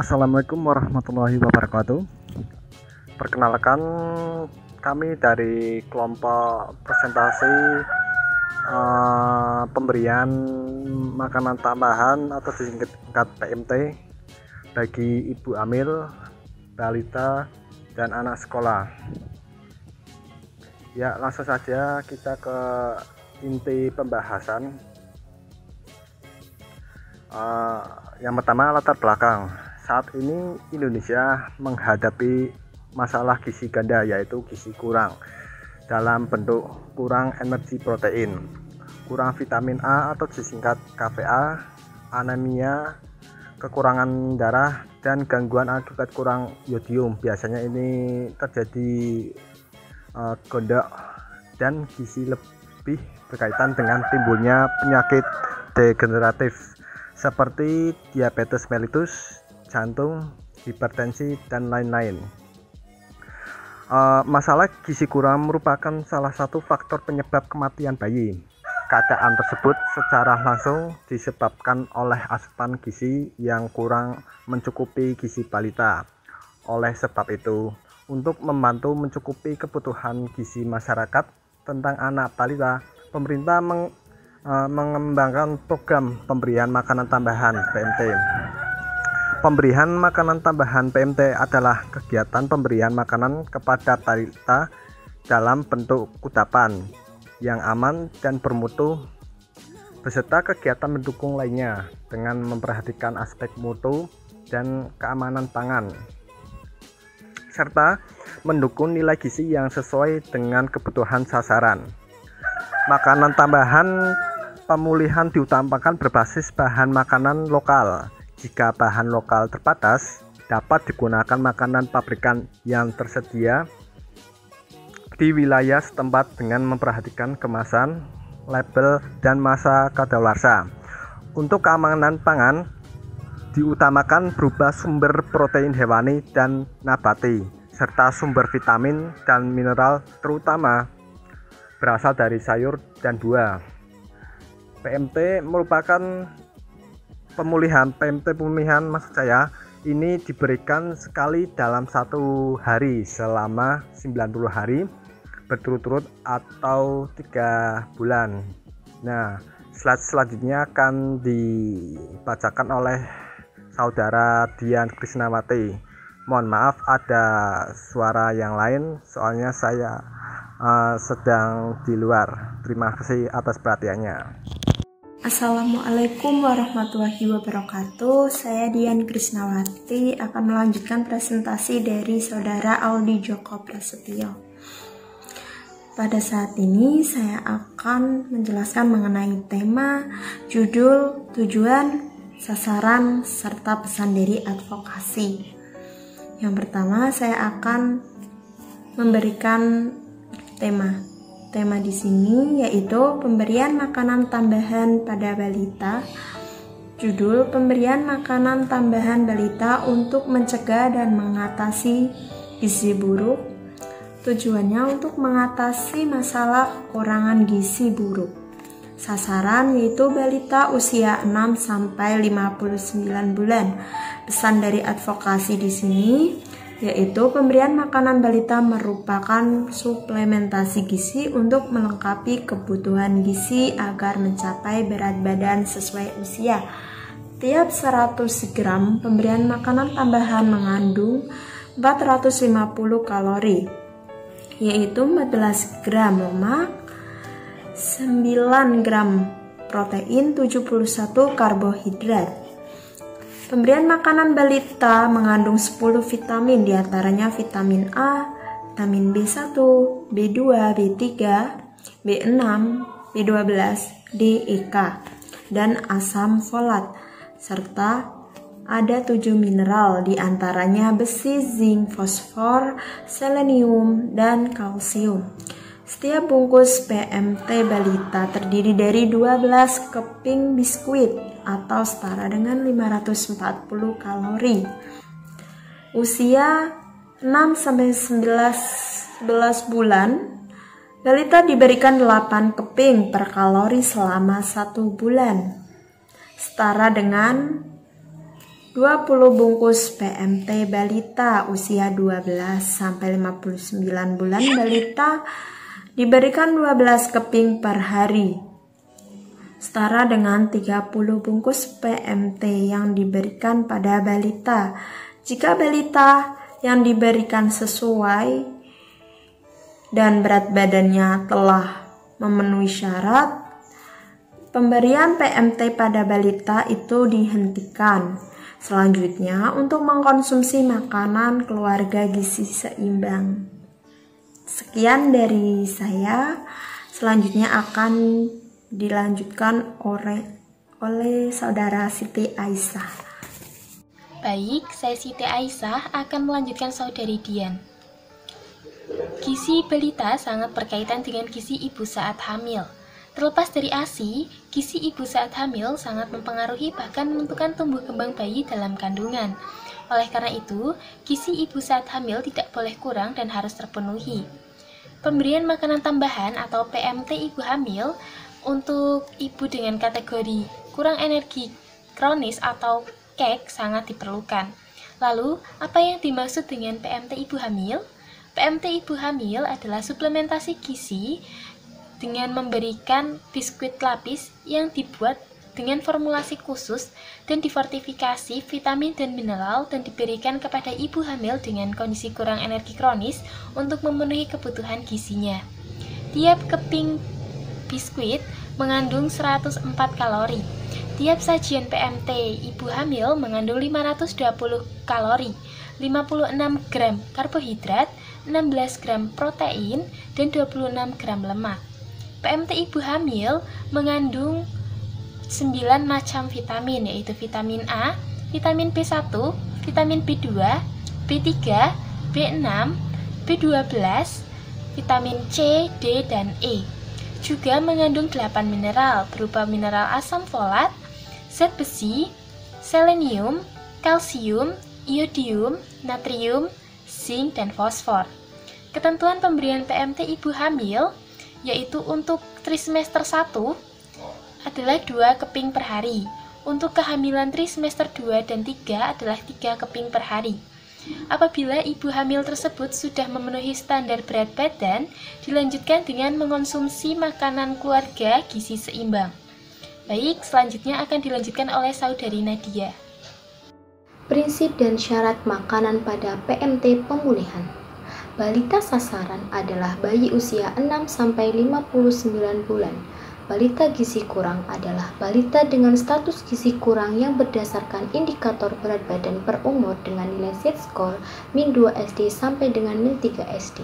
Assalamualaikum warahmatullahi wabarakatuh. Perkenalkan, kami dari kelompok presentasi pemberian makanan tambahan atau disingkat PMT bagi ibu hamil, balita, dan anak sekolah. Ya, langsung saja kita ke inti pembahasan. Yang pertama, latar belakang. Saat ini Indonesia menghadapi masalah gizi ganda, yaitu gizi kurang dalam bentuk kurang energi protein, kurang vitamin A atau disingkat KVA, anemia, kekurangan darah, dan gangguan akibat kurang yodium. Biasanya ini terjadi gondok dan gizi lebih berkaitan dengan timbulnya penyakit degeneratif seperti diabetes mellitus, jantung, hipertensi, dan lain-lain. Masalah gizi kurang merupakan salah satu faktor penyebab kematian bayi. Keadaan tersebut secara langsung disebabkan oleh asupan gizi yang kurang mencukupi gizi balita. Oleh sebab itu, untuk membantu mencukupi kebutuhan gizi masyarakat tentang anak balita, pemerintah mengembangkan program pemberian makanan tambahan PMT. Pemberian makanan tambahan PMT adalah kegiatan pemberian makanan kepada balita dalam bentuk kudapan yang aman dan bermutu beserta kegiatan mendukung lainnya dengan memperhatikan aspek mutu dan keamanan pangan serta mendukung nilai gizi yang sesuai dengan kebutuhan sasaran. Makanan tambahan pemulihan diutamakan berbasis bahan makanan lokal. Jika bahan lokal terbatas, dapat digunakan makanan pabrikan yang tersedia di wilayah setempat dengan memperhatikan kemasan, label, dan masa kadaluarsa. Untuk keamanan pangan, diutamakan berupa sumber protein hewani dan nabati, serta sumber vitamin dan mineral terutama berasal dari sayur dan buah. PMT merupakan pemulihan maksud saya ini diberikan sekali dalam satu hari selama 90 hari berturut-turut atau 3 bulan. Nah, slide selanjutnya akan dibacakan oleh saudara Dian Krisnawati. Mohon maaf ada suara yang lain soalnya saya sedang di luar. Terima kasih atas perhatiannya. Assalamualaikum warahmatullahi wabarakatuh. Saya Dian Krisnawati akan melanjutkan presentasi dari saudara Aldi Joko Prasetyo. Pada saat ini saya akan menjelaskan mengenai tema, judul, tujuan, sasaran, serta pesan dari advokasi. Yang pertama saya akan memberikan tema di sini yaitu pemberian makanan tambahan pada balita. Judul pemberian makanan tambahan balita untuk mencegah dan mengatasi gizi buruk. Tujuannya untuk mengatasi masalah kekurangan gizi buruk. Sasaran yaitu balita usia 6 sampai 59 bulan. Pesan dari advokasi di sini yaitu pemberian makanan balita merupakan suplementasi gizi untuk melengkapi kebutuhan gizi agar mencapai berat badan sesuai usia. Tiap 100 gram pemberian makanan tambahan mengandung 450 kalori, yaitu 14 gram lemak, 9 gram protein, 71 karbohidrat. Pemberian makanan balita mengandung 10 vitamin, diantaranya vitamin A, vitamin B1, B2, B3, B6, B12, D, E, K, dan asam folat, serta ada 7 mineral, diantaranya besi, zinc, fosfor, selenium, dan kalsium. Setiap bungkus PMT balita terdiri dari 12 keping biskuit atau setara dengan 540 kalori. Usia 6-11 bulan, balita diberikan 8 keping per kalori selama 1 bulan, setara dengan 20 bungkus PMT balita usia 12 sampai 59 bulan balita diberikan 12 keping per hari, setara dengan 30 bungkus PMT yang diberikan pada balita. Jika balita yang diberikan sesuai dan berat badannya telah memenuhi syarat, pemberian PMT pada balita itu dihentikan. Selanjutnya, untuk mengkonsumsi makanan keluarga gizi seimbang. Sekian dari saya. Selanjutnya akan dilanjutkan oleh saudara Siti Aisyah. Baik, saya Siti Aisyah akan melanjutkan saudari Dian. Gizi balita sangat berkaitan dengan gizi ibu saat hamil. Terlepas dari ASI, gizi ibu saat hamil sangat mempengaruhi bahkan menentukan tumbuh kembang bayi dalam kandungan. Oleh karena itu, gizi ibu saat hamil tidak boleh kurang dan harus terpenuhi. Pemberian makanan tambahan atau PMT ibu hamil untuk ibu dengan kategori kurang energi kronis atau KEK sangat diperlukan. Lalu, apa yang dimaksud dengan PMT ibu hamil? PMT ibu hamil adalah suplementasi gizi dengan memberikan biskuit lapis yang dibuat dengan formulasi khusus dan difortifikasi vitamin dan mineral dan diberikan kepada ibu hamil dengan kondisi kurang energi kronis untuk memenuhi kebutuhan gizinya. Tiap keping biskuit mengandung 104 kalori. Tiap sajian PMT ibu hamil mengandung 520 kalori, 56 gram karbohidrat, 16 gram protein, dan 26 gram lemak. PMT ibu hamil mengandung 9 macam vitamin, yaitu vitamin A, vitamin B1, vitamin B2, B3, B6, B12, vitamin C, D, dan E. Juga mengandung 8 mineral berupa mineral asam folat, zat besi, selenium, kalsium, iodium, natrium, zinc, dan fosfor. Ketentuan pemberian PMT ibu hamil yaitu untuk trimester 1 adalah 2 keping per hari. Untuk kehamilan trimester 2 dan 3 adalah 3 keping per hari. Apabila ibu hamil tersebut sudah memenuhi standar berat badan, dilanjutkan dengan mengonsumsi makanan keluarga gizi seimbang. Baik, selanjutnya akan dilanjutkan oleh saudari Nadia. Prinsip dan syarat makanan pada PMT pemulihan. Balita sasaran adalah bayi usia 6-59 bulan. Balita gizi kurang adalah balita dengan status gizi kurang yang berdasarkan indikator berat badan per umur dengan nilai Z-score min 2 SD sampai dengan min 3 SD.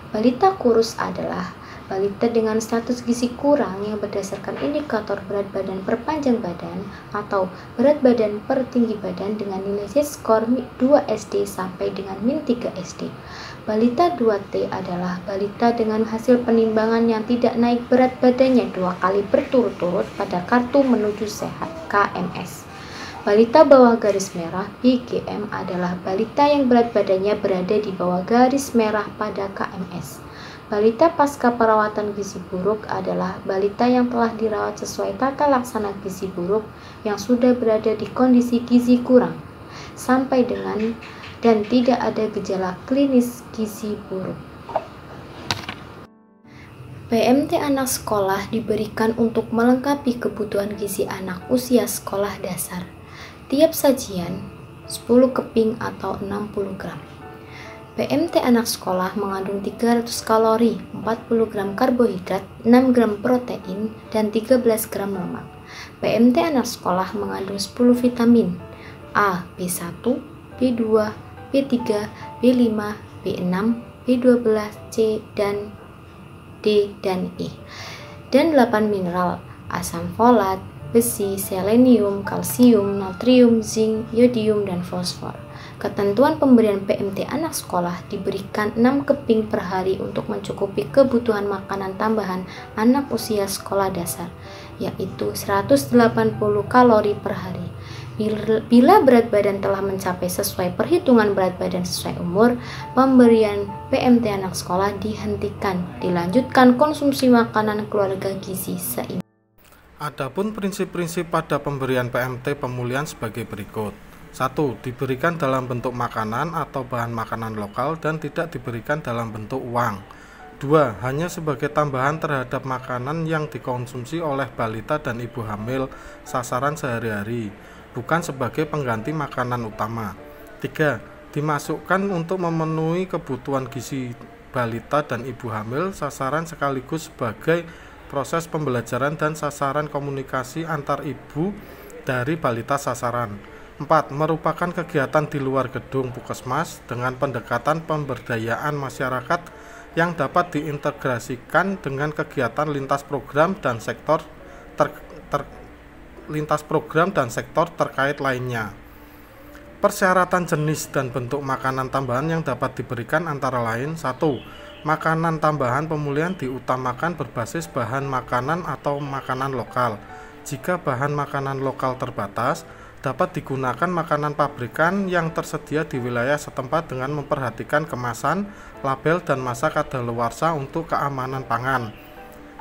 Balita kurus adalah balita dengan status gizi kurang yang berdasarkan indikator berat badan per panjang badan atau berat badan per tinggi badan dengan nilai Z-score 2 SD sampai dengan min 3 SD. Balita 2T adalah balita dengan hasil penimbangan yang tidak naik berat badannya 2 kali berturut-turut pada kartu menuju sehat KMS. Balita bawah garis merah BGM adalah balita yang berat badannya berada di bawah garis merah pada KMS. Balita pasca perawatan gizi buruk adalah balita yang telah dirawat sesuai tata laksana gizi buruk yang sudah berada di kondisi gizi kurang sampai dengan dan tidak ada gejala klinis gizi buruk. PMT anak sekolah diberikan untuk melengkapi kebutuhan gizi anak usia sekolah dasar. Tiap sajian 10 keping atau 60 gram. PMT anak sekolah mengandung 300 kalori, 40 gram karbohidrat, 6 gram protein, dan 13 gram lemak. PMT anak sekolah mengandung 10 vitamin A, B1, B2, B3, B5, B6, B12, C, dan D, dan E. Dan 8 mineral, asam folat, besi, selenium, kalsium, natrium, zinc, iodium, dan fosfor. Ketentuan pemberian PMT anak sekolah diberikan 6 keping per hari untuk mencukupi kebutuhan makanan tambahan anak usia sekolah dasar, yaitu 180 kalori per hari. Bila berat badan telah mencapai sesuai perhitungan berat badan sesuai umur, pemberian PMT anak sekolah dihentikan, dilanjutkan konsumsi makanan keluarga gizi seimbang. Adapun prinsip-prinsip pada pemberian PMT pemulihan sebagai berikut. 1. Diberikan dalam bentuk makanan atau bahan makanan lokal dan tidak diberikan dalam bentuk uang. 2. Hanya sebagai tambahan terhadap makanan yang dikonsumsi oleh balita dan ibu hamil sasaran sehari-hari, bukan sebagai pengganti makanan utama. 3. Dimasukkan untuk memenuhi kebutuhan gizi balita dan ibu hamil sasaran sekaligus sebagai proses pembelajaran dan sasaran komunikasi antar ibu dari balita sasaran. 4. Merupakan kegiatan di luar gedung puskesmas dengan pendekatan pemberdayaan masyarakat yang dapat diintegrasikan dengan kegiatan lintas program dan sektor terkait lainnya. Persyaratan jenis dan bentuk makanan tambahan yang dapat diberikan antara lain: 1. Makanan tambahan pemulihan diutamakan berbasis bahan makanan atau makanan lokal. Jika bahan makanan lokal terbatas, dapat digunakan makanan pabrikan yang tersedia di wilayah setempat dengan memperhatikan kemasan, label, dan masa kadaluarsa untuk keamanan pangan.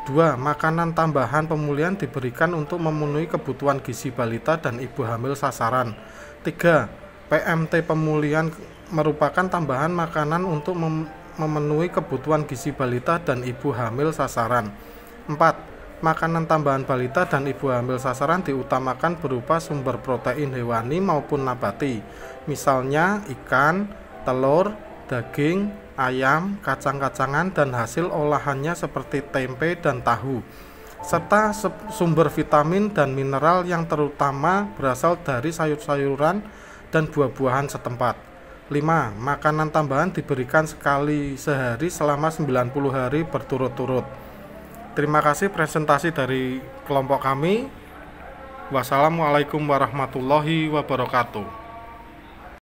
2. Makanan tambahan pemulihan diberikan untuk memenuhi kebutuhan gizi balita dan ibu hamil sasaran. 3. PMT pemulihan merupakan tambahan makanan untuk memenuhi kebutuhan gizi balita dan ibu hamil sasaran. 4. Makanan tambahan balita dan ibu hamil sasaran diutamakan berupa sumber protein hewani maupun nabati, misalnya ikan, telur, daging, ayam, kacang-kacangan, dan hasil olahannya seperti tempe dan tahu, serta sumber vitamin dan mineral yang terutama berasal dari sayur-sayuran dan buah-buahan setempat. 5. Makanan tambahan diberikan sekali sehari selama 90 hari berturut-turut. Terima kasih presentasi dari kelompok kami. Wassalamualaikum warahmatullahi wabarakatuh.